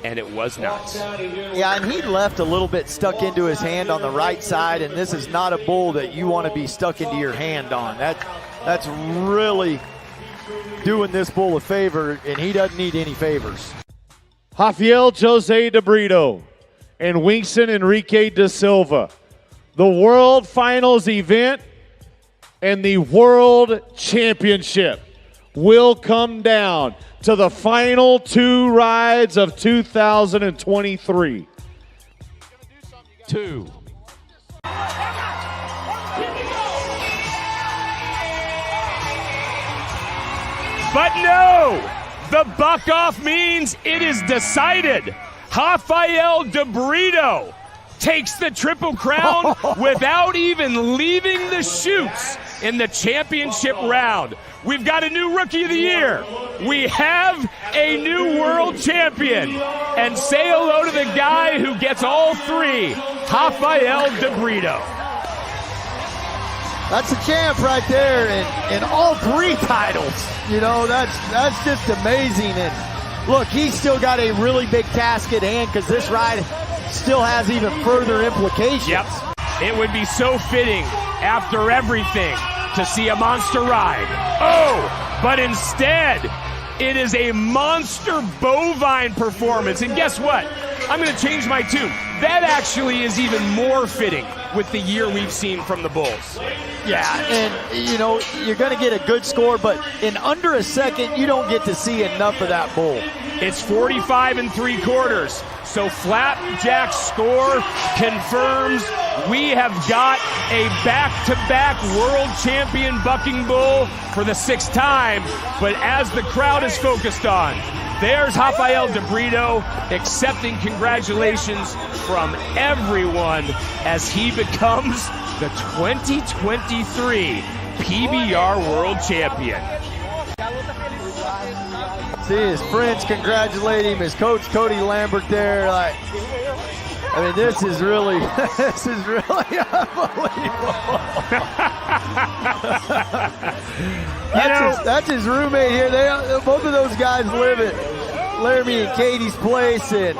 [SPEAKER 1] and it was not.
[SPEAKER 2] Yeah, and he left a little bit stuck into his hand on the right side, and this is not a bull that you want to be stuck into your hand on. That's really doing this bull a favor, and he doesn't need any favors.
[SPEAKER 7] Rafael Jose de Brito and Winston Enrique da Silva. The World Finals event and the World Championship will come down to the final two rides of 2023.
[SPEAKER 1] Two. But no! The buck-off means it is decided. Rafael de Brito takes the Triple Crown without even leaving the chutes in the championship round. We've got a new Rookie of the Year. We have a new world champion. And say hello to the guy who gets all three, Rafael de Brito.
[SPEAKER 2] That's a champ right there, and all three titles. You know, that's just amazing. And look, he's still got a really big task at hand because this ride still has even further implications.
[SPEAKER 1] Yep. It would be so fitting after everything to see a monster ride. Oh, but instead, it is a monster bovine performance. And guess what? I'm going to change my tune. That actually is even more fitting with the year we've seen from the Bulls.
[SPEAKER 2] Yeah, and, you know, you're going to get a good score, but in under a second, you don't get to see enough of that bull.
[SPEAKER 1] It's 45 3/4. So Flapjack's score confirms we have got a back-to-back world champion bucking bull for the 6th time. But as the crowd is focused on, there's Rafael de Brito accepting congratulations from everyone as he becomes the 2023 PBR World Champion.
[SPEAKER 2] See his friends congratulate him, his coach Cody Lambert there. I mean, this is really unbelievable. That's his roommate here. Both of those guys live at Laramie and Katie's place, and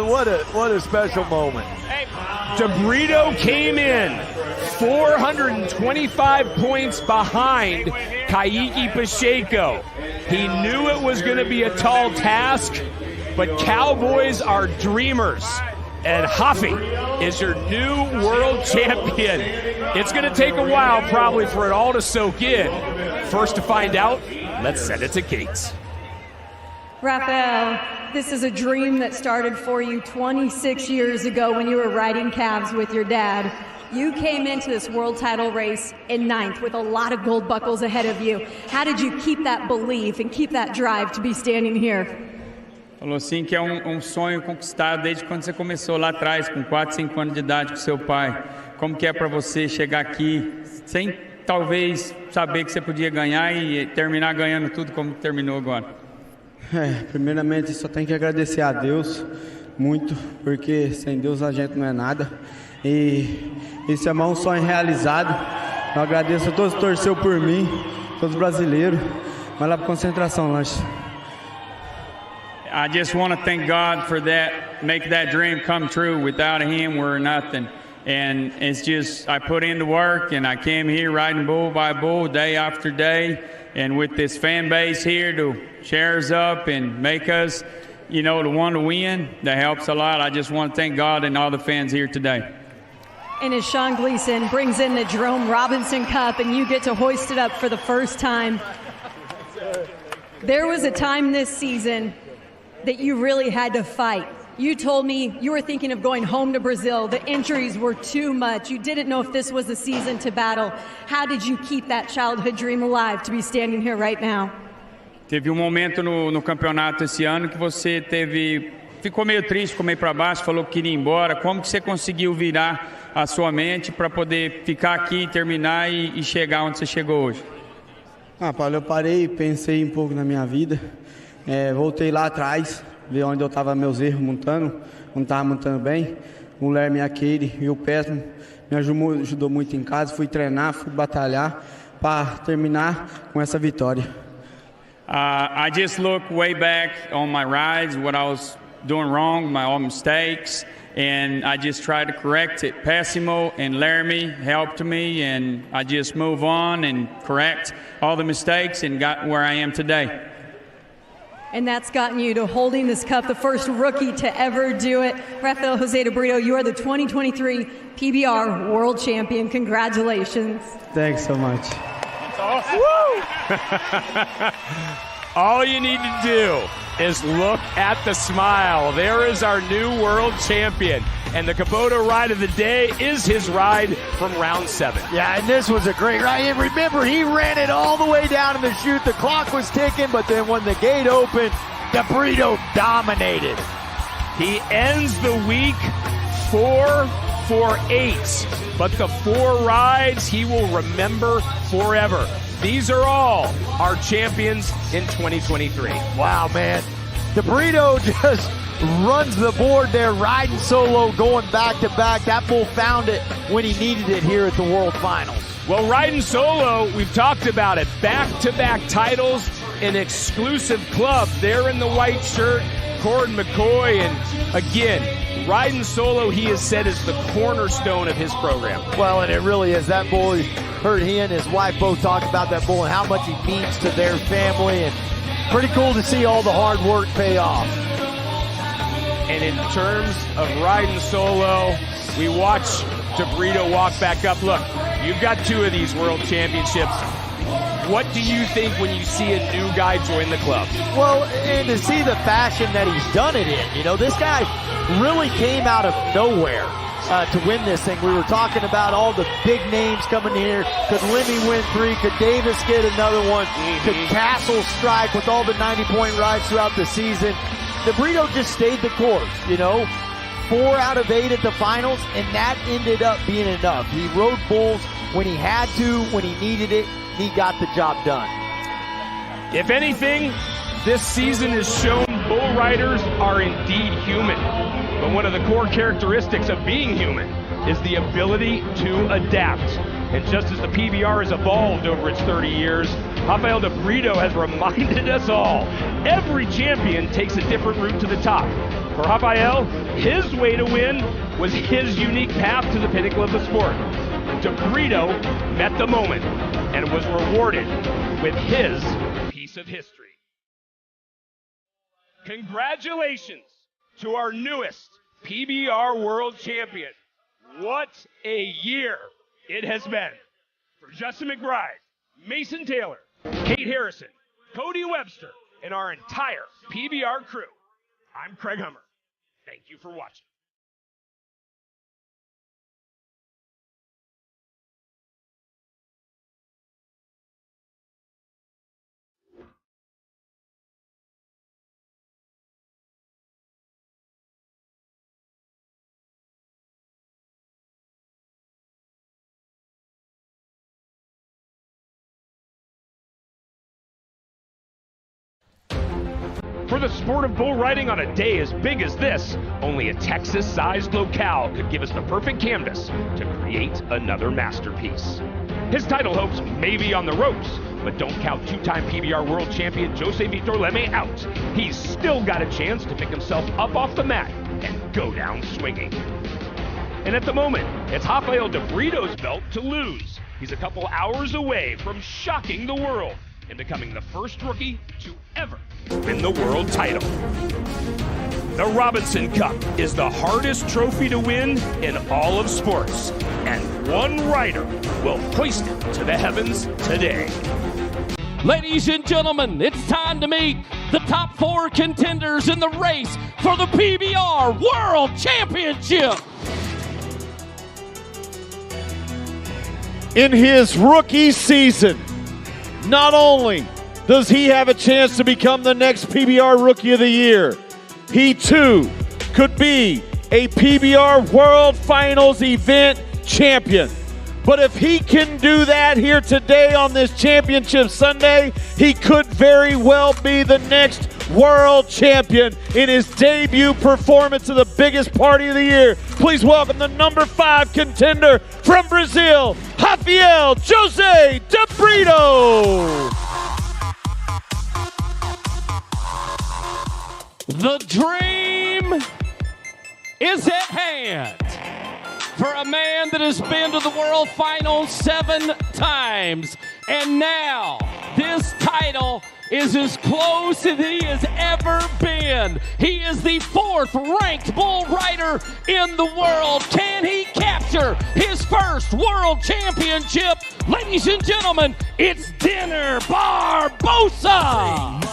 [SPEAKER 2] what a special moment.
[SPEAKER 1] De Brito came in 425 points behind Kayiki Pacheco. He knew it was going to be a tall task, but Cowboys are dreamers. And Huffy is your new world champion. It's going to take a while probably for it all to soak in. First to find out, let's send it to Gates.
[SPEAKER 3] Rafael, this is a dream that started for you 26 years ago when you were riding calves with your dad. You came into this world title race in 9th with a lot of gold buckles ahead of you. How did you keep that belief and keep that drive to be standing here?
[SPEAKER 13] Falou assim que é sonho conquistado desde quando você começou lá atrás, com 4, 5 anos de idade com seu pai. Como que é para você chegar aqui sem talvez saber que você podia ganhar e terminar ganhando tudo como terminou agora?
[SPEAKER 14] Primeiramente só tenho que agradecer a Deus muito, porque sem Deus a gente não é nada. E esse é um sonho realizado. Eu agradeço a todos que torceram por mim, todos brasileiros. Vai lá para concentração, lanche.
[SPEAKER 13] I just want to thank God for that, make that dream come true. Without him, we're nothing. And it's just, I put in the work and I came here riding bull by bull, day after day. And with this fan base here to cheer us up and make us, the one to win, that helps a lot. I just want to thank God and all the fans here today.
[SPEAKER 3] And as Sean Gleason brings in the Jerome Robinson Cup and you get to hoist it up for the first time, there was a time this season that you really had to fight. You told me you were thinking of going home to Brazil. The injuries were too much. You didn't know if this was the season to battle. How did you keep that childhood dream alive to be standing here right now?
[SPEAKER 13] Teve momento no campeonato esse ano que você ficou meio triste, ficou meio para baixo, falou que queria ir embora. Como que você conseguiu virar a sua mente para poder ficar aqui, terminar e chegar onde você chegou hoje?
[SPEAKER 14] Paulo, eu parei, pensei um pouco na minha vida. Voltei lá atrás, ver onde eu estava meus erros montando, não estava montando bem. O Lerme, a Katie e o Pesmo me ajudou muito em casa. Fui treinar, fui batalhar para terminar com essa vitória.
[SPEAKER 13] I just look way back on my rides, what I was doing wrong, my own mistakes, and I just tried to correct it. Pessimo and Laramie helped me, and I just move on and correct all the mistakes and got where I am today.
[SPEAKER 3] And that's gotten you to holding this cup, the first rookie to ever do it. Rafael Jose de Brito, you are the 2023 PBR World Champion. Congratulations.
[SPEAKER 14] Thanks so much.
[SPEAKER 1] Woo! All you need to do is look at the smile. There is our new world champion. And the Kubota ride of the day is his ride from round 7.
[SPEAKER 2] Yeah, and this was a great ride. And remember, he ran it all the way down in the chute. The clock was ticking, but then when the gate opened, De Brito dominated.
[SPEAKER 1] He ends the week 4 for 8. But the 4 rides he will remember forever. These are all our champions in 2023.
[SPEAKER 2] Wow, man. De Brito just runs the board there, riding solo, going back-to-back. That bull found it when he needed it here at the World Finals.
[SPEAKER 1] Well, riding solo, we've talked about it. Back-to-back titles, an exclusive club. There in the white shirt, Gordon McCoy. And again, riding solo, he has said, is the cornerstone of his program.
[SPEAKER 2] Well, and it really is. That bull, heard he and his wife both talk about that bull and how much he means to their family. And pretty cool to see all the hard work pay off.
[SPEAKER 1] And in terms of riding solo, we watch De Brito walk back up. Look, you've got 2 of these world championships. What do you think when you see a new guy join the club?
[SPEAKER 2] Well, and to see the fashion that he's done it in, this guy really came out of nowhere. to win this thing. We were talking about all the big names coming here. Could Lemmy win 3? Could Davis get another one? Could Castle strike with all the 90-point rides throughout the season? The Burrito just stayed the course, 4 out of 8 at the finals, and that ended up being enough. He rode bulls when he had to, when he needed it. He got the job done.
[SPEAKER 1] If anything, this season has shown bull riders are indeed human. But one of the core characteristics of being human is the ability to adapt. And just as the PBR has evolved over its 30 years, Rafael de Brito has reminded us all, every champion takes a different route to the top. For Rafael, his way to win was his unique path to the pinnacle of the sport. De Brito met the moment and was rewarded with his piece of history. Congratulations to our newest PBR World Champion. What a year it has been. For Justin McBride, Mason Taylor, Kate Harrison, Cody Webster, and our entire PBR crew, I'm Craig Hummer. Thank you for watching. For the sport of bull riding on a day as big as this, only a Texas-sized locale could give us the perfect canvas to create another masterpiece. His title hopes may be on the ropes, but don't count two-time PBR World Champion Jose Victor Leme out. He's still got a chance to pick himself up off the mat and go down swinging. And at the moment, it's Rafael de Brito's belt to lose. He's a couple hours away from shocking the world and becoming the first rookie to ever win the world title. The Robinson Cup is the hardest trophy to win in all of sports, and one rider will hoist it to the heavens today.
[SPEAKER 15] Ladies and gentlemen, it's time to meet the top 4 contenders in the race for the PBR World Championship.
[SPEAKER 7] In his rookie season, not only does he have a chance to become the next PBR Rookie of the Year, he too could be a PBR World Finals event champion. But if he can do that here today on this championship Sunday, he could very well be the next world champion in his debut performance of the biggest party of the year. Please welcome the number 5 contender from Brazil, Rafael Jose de Brito.
[SPEAKER 15] The dream is at hand for a man that has been to the World Finals 7 times. And now this title is as close as he has ever been. He is the 4th ranked bull rider in the world. Can he capture his first world championship? Ladies and gentlemen, it's Dinner Barbosa.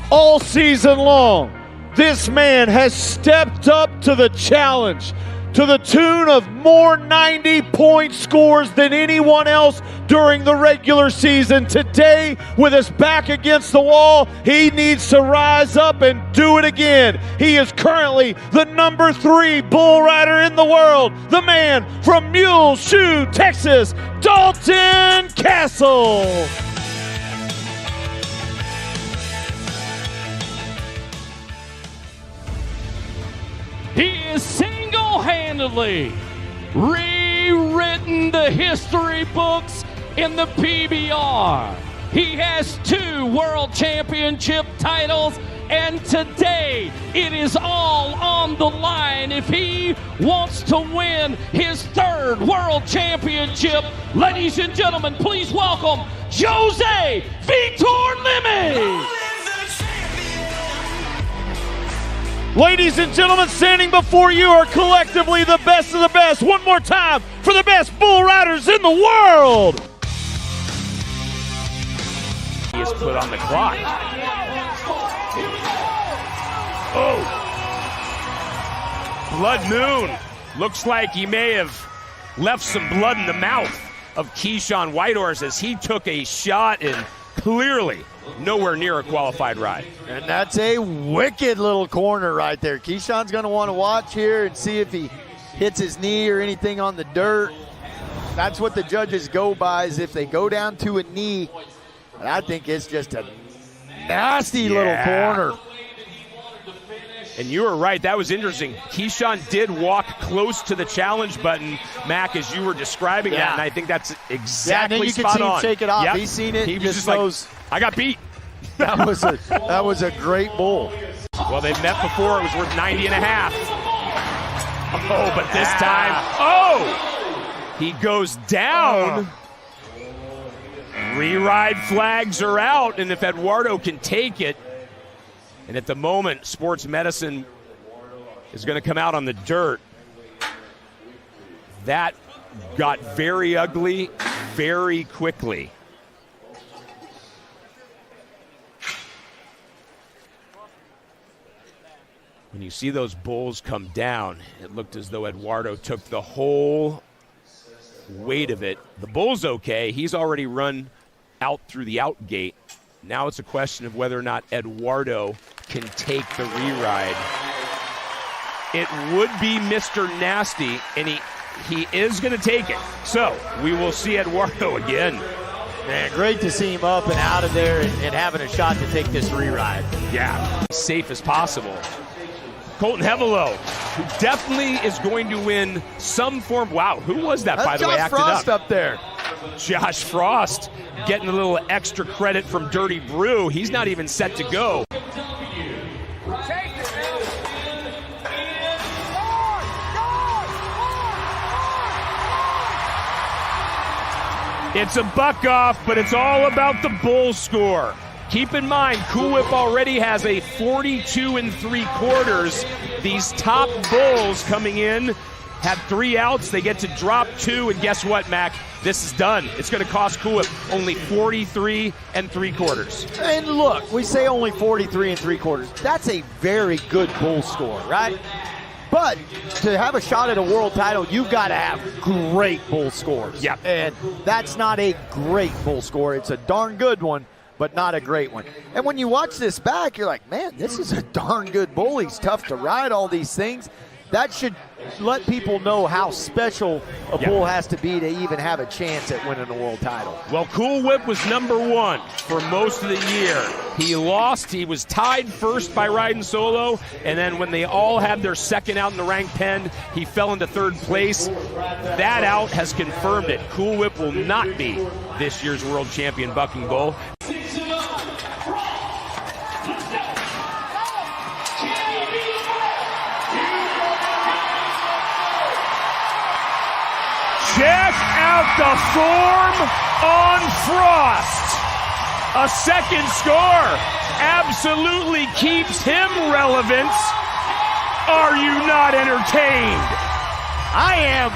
[SPEAKER 7] All season long, this man has stepped up to the challenge to the tune of more 90-point scores than anyone else during the regular season. Today, with his back against the wall, he needs to rise up and do it again. He is currently the number 3 bull rider in the world, the man from Muleshoe, Texas, Dalton Castle.
[SPEAKER 15] He is single-handedly rewritten the history books in the PBR. He has 2 world championship titles, and today it is all on the line if he wants to win his 3rd world championship. Ladies and gentlemen, please welcome Jose Victor Leme.
[SPEAKER 7] Ladies and gentlemen, standing before you are collectively the best of the best. One more time for the best bull riders in the world.
[SPEAKER 1] He is put on the clock. Oh. Blood Moon looks like he may have left some blood in the mouth of Keyshawn Whitehorse as he took a shot and clearly nowhere near a qualified ride.
[SPEAKER 2] And that's a wicked little corner right there. Keyshawn's going to want to watch here and see if he hits his knee or anything on the dirt. That's what the judges go by, is if they go down to a knee. And I think it's just a nasty little corner.
[SPEAKER 1] And you were right. That was interesting. Keyshawn did walk close to the challenge button, Mac, as you were describing that, and I think that's exactly
[SPEAKER 2] and then you
[SPEAKER 1] spot
[SPEAKER 2] can see
[SPEAKER 1] on.
[SPEAKER 2] him shake it off.
[SPEAKER 1] Yep.
[SPEAKER 2] He's seen it.
[SPEAKER 1] He was just
[SPEAKER 2] knows
[SPEAKER 1] like, I got beat.
[SPEAKER 2] that was a great bull.
[SPEAKER 1] Well, they've met before. It was worth 90 and a half. Oh, but this time, he goes down. Re-ride flags are out, and if Eduardo can take it, and at the moment, Sports Medicine is going to come out on the dirt. That got very ugly very quickly. When you see those bulls come down, it looked as though Eduardo took the whole weight of it. The bull's okay. He's already run out through the out gate. Now it's a question of whether or not Eduardo can take the re-ride. It would be Mr. Nasty, and he is going to take it. So we will see Eduardo again.
[SPEAKER 2] Man, great to see him up and out of there and having a shot to take this re-ride.
[SPEAKER 1] Yeah, safe as possible. Colton Hevelo, who definitely is going to win some form. Wow, who was that, by the way, acting
[SPEAKER 2] Frost up there.
[SPEAKER 1] Josh Frost getting a little extra credit from Dirty Brew. He's not even set to go. It's a buck off, but it's all about the bull score. Keep in mind, Cool Whip already has a 42 3/4. These top bulls coming in have 3 outs. They get to drop 2, and guess what, Mac? This is done. It's going to cost Cool Whip only 43 3/4.
[SPEAKER 2] And look, we say only 43 3/4. That's a very good bull score, right? But to have a shot at a world title, you've got to have great bull scores.
[SPEAKER 1] Yeah.
[SPEAKER 2] And that's not a great bull score. It's a darn good one, but not a great one. And when you watch this back, you're like, man, this is a darn good bull. He's tough to ride, all these things. That should let people know how special a bull has to be to even have a chance at winning a world title.
[SPEAKER 1] Well, Cool Whip was #1 for most of the year. He lost. He was tied first by riding solo, and then when they all had their second out in the rank pen, he fell into 3rd place. That out has confirmed it. Cool Whip will not be this year's world champion bucking bull. Check out the form on Frost. A second score absolutely keeps him relevant. Are you not entertained? I am.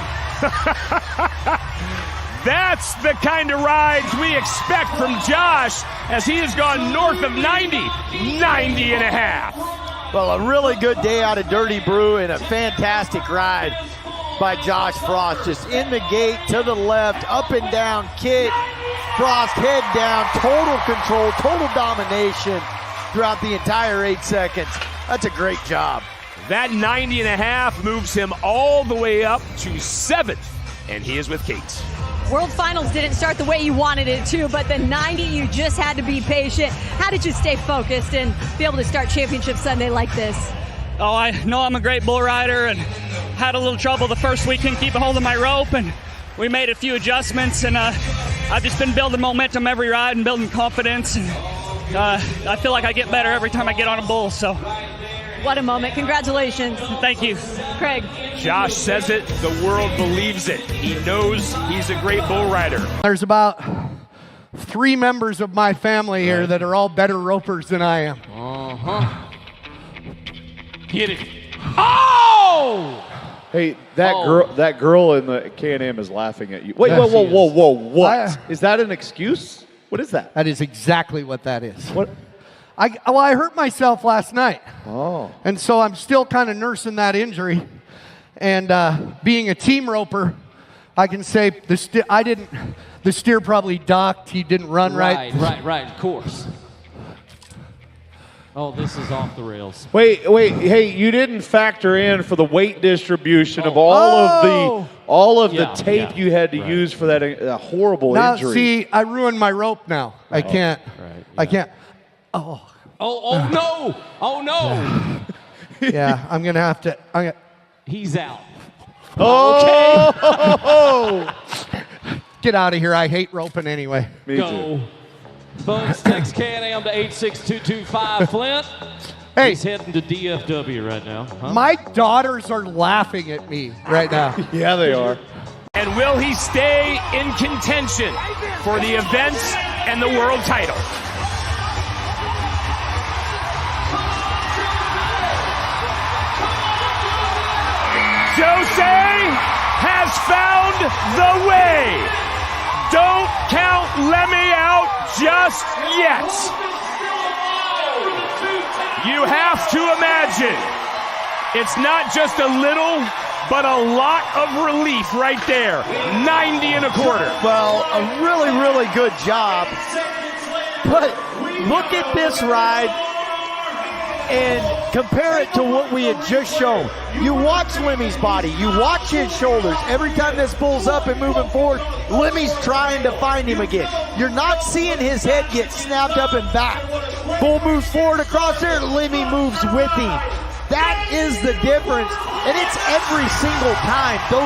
[SPEAKER 1] That's the kind of rides we expect from Josh as he has gone north of 90 and a half.
[SPEAKER 2] Well, a really good day out of Dirty Brew and a fantastic ride by Josh Frost. Just in the gate, to the left, up and down kick. Frost head down, total control, total domination throughout the entire 8 seconds. That's a great job.
[SPEAKER 1] That 90 and a half moves him all the way up to 7th, and he is with Kate.
[SPEAKER 3] World Finals didn't start the way you wanted it to, but the 90, you just had to be patient. How did you stay focused and be able to start Championship Sunday like this?
[SPEAKER 4] Oh, I know I'm a great bull rider and had a little trouble the first weekend keeping hold of my rope, and we made a few adjustments, and I've just been building momentum every ride and building confidence, and I feel like I get better every time I get on a bull, so.
[SPEAKER 3] What a moment. Congratulations.
[SPEAKER 4] Thank you.
[SPEAKER 3] Craig.
[SPEAKER 1] Josh says it, the world believes it. He knows he's a great bull rider.
[SPEAKER 5] There's about 3 members of my family here that are all better ropers than I am.
[SPEAKER 15] Hit it. Oh!
[SPEAKER 7] Hey, that girl in the K&M is laughing at you. Wait, whoa, what? Is that an excuse? What is that?
[SPEAKER 5] That is exactly what that is. What? I hurt myself last night.
[SPEAKER 7] Oh.
[SPEAKER 5] And so I'm still kind of nursing that injury. And being a team roper, I can say the steer probably docked. He didn't run right.
[SPEAKER 15] Right, of course. Oh, this is off the rails.
[SPEAKER 7] Wait, hey, you didn't factor in for the weight distribution of all of the tape you had to use for that horrible injury.
[SPEAKER 5] See, I ruined my rope now. I can't.
[SPEAKER 15] Right,
[SPEAKER 5] I can't.
[SPEAKER 15] Oh no! Oh no!
[SPEAKER 5] Yeah, I'm gonna have to.
[SPEAKER 15] He's out.
[SPEAKER 5] Oh! Get out of here. I hate roping anyway.
[SPEAKER 7] Me
[SPEAKER 15] Go.
[SPEAKER 7] too.
[SPEAKER 15] Folks, text Can-Am to 86225 Flint.
[SPEAKER 5] Hey.
[SPEAKER 15] He's heading to DFW right now. Huh?
[SPEAKER 5] My daughters are laughing at me right now.
[SPEAKER 7] Yeah, they are.
[SPEAKER 1] And will he stay in contention for the events and the world title? Jose has found the way. Don't count Lemmy out just yet. You have to imagine it's not just a little, but a lot of relief right there. 90 and a quarter.
[SPEAKER 2] Well, a really, really good job. But look at this ride and compare it to what we had just shown. You watch Lemmy's body. You watch his shoulders. Every time this bull's up and moving forward, Lemmy's trying to find him again. You're not seeing his head get snapped up and back. Bull moves forward across there, Lemmy moves with him. That is the difference, and it's every single time. Those